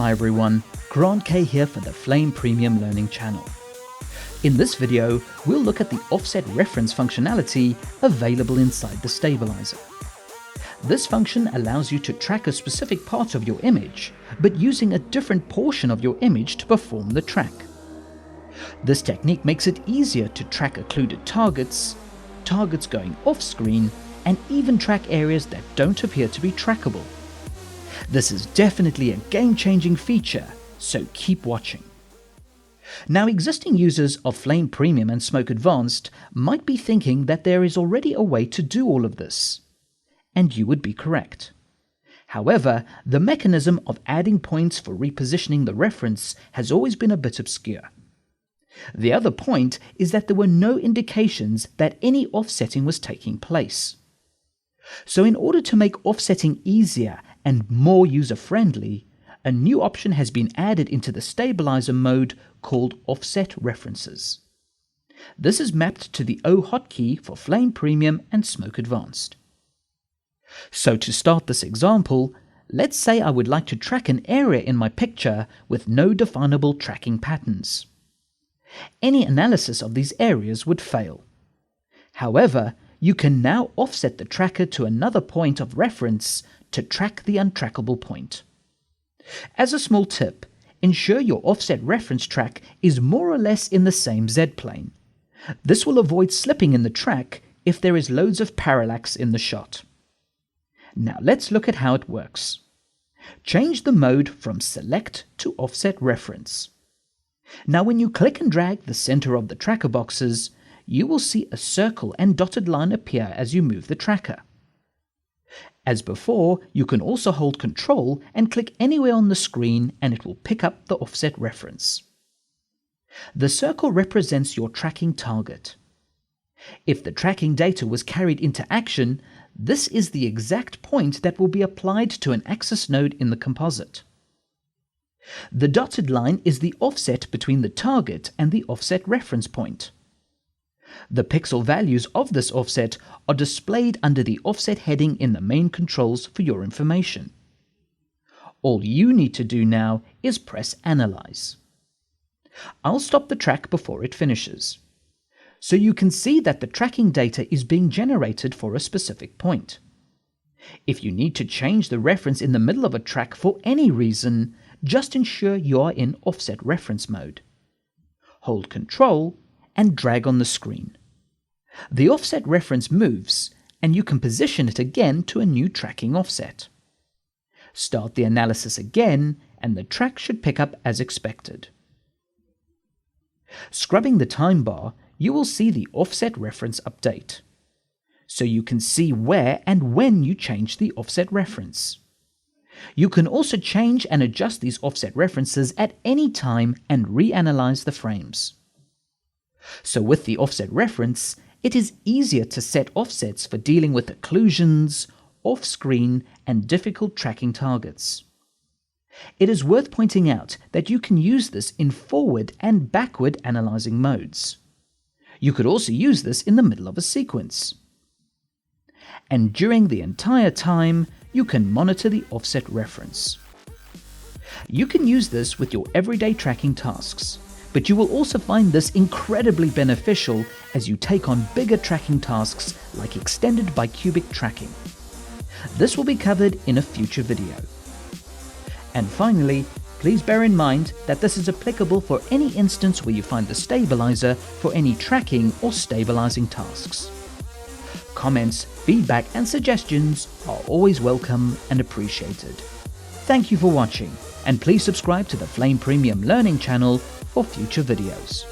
Hi everyone, Grant K here for the Flame Premium Learning channel. In this video, we'll look at the offset reference functionality available inside the stabilizer. This function allows you to track a specific part of your image, but using a different portion of your image to perform the track. This technique makes it easier to track occluded targets, targets going off screen, and even track areas that don't appear to be trackable. This is definitely a game-changing feature, so keep watching. Now, existing users of Flame Premium and Smoke Advanced might be thinking that there is already a way to do all of this. And you would be correct. However, the mechanism of adding points for repositioning the reference has always been a bit obscure. The other point is that there were no indications that any offsetting was taking place. So in order to make offsetting easier and more user-friendly, a new option has been added into the stabilizer mode called Offset References. This is mapped to the O hotkey for Flame Premium and Smoke Advanced. So to start this example, let's say I would like to track an area in my picture with no definable tracking patterns. Any analysis of these areas would fail. However, you can now offset the tracker to another point of reference to track the untrackable point. As a small tip, ensure your offset reference track is more or less in the same Z-plane. This will avoid slipping in the track if there is loads of parallax in the shot. Now let's look at how it works. Change the mode from Select to Offset Reference. Now when you click and drag the center of the tracker boxes, you will see a circle and dotted line appear as you move the tracker. As before, you can also hold Ctrl and click anywhere on the screen and it will pick up the offset reference. The circle represents your tracking target. If the tracking data was carried into action, this is the exact point that will be applied to an axis node in the composite. The dotted line is the offset between the target and the offset reference point. The pixel values of this offset are displayed under the offset heading in the main controls for your information. All you need to do now is press Analyze. I'll stop the track before it finishes. So you can see that the tracking data is being generated for a specific point. If you need to change the reference in the middle of a track for any reason, just ensure you are in offset reference mode. Hold Ctrl and drag on the screen. The offset reference moves, and you can position it again to a new tracking offset. Start the analysis again, and the track should pick up as expected. Scrubbing the time bar, you will see the offset reference update. So you can see where and when you change the offset reference. You can also change and adjust these offset references at any time and reanalyze the frames. So with the offset reference, it is easier to set offsets for dealing with occlusions, off-screen, and difficult tracking targets. It is worth pointing out that you can use this in forward and backward analyzing modes. You could also use this in the middle of a sequence. And during the entire time, you can monitor the offset reference. You can use this with your everyday tracking tasks, but you will also find this incredibly beneficial as you take on bigger tracking tasks like extended bicubic tracking. This will be covered in a future video. And finally, please bear in mind that this is applicable for any instance where you find the stabilizer for any tracking or stabilizing tasks. Comments, feedback, and suggestions are always welcome and appreciated. Thank you for watching, and please subscribe to the Flame Premium Learning channel for future videos.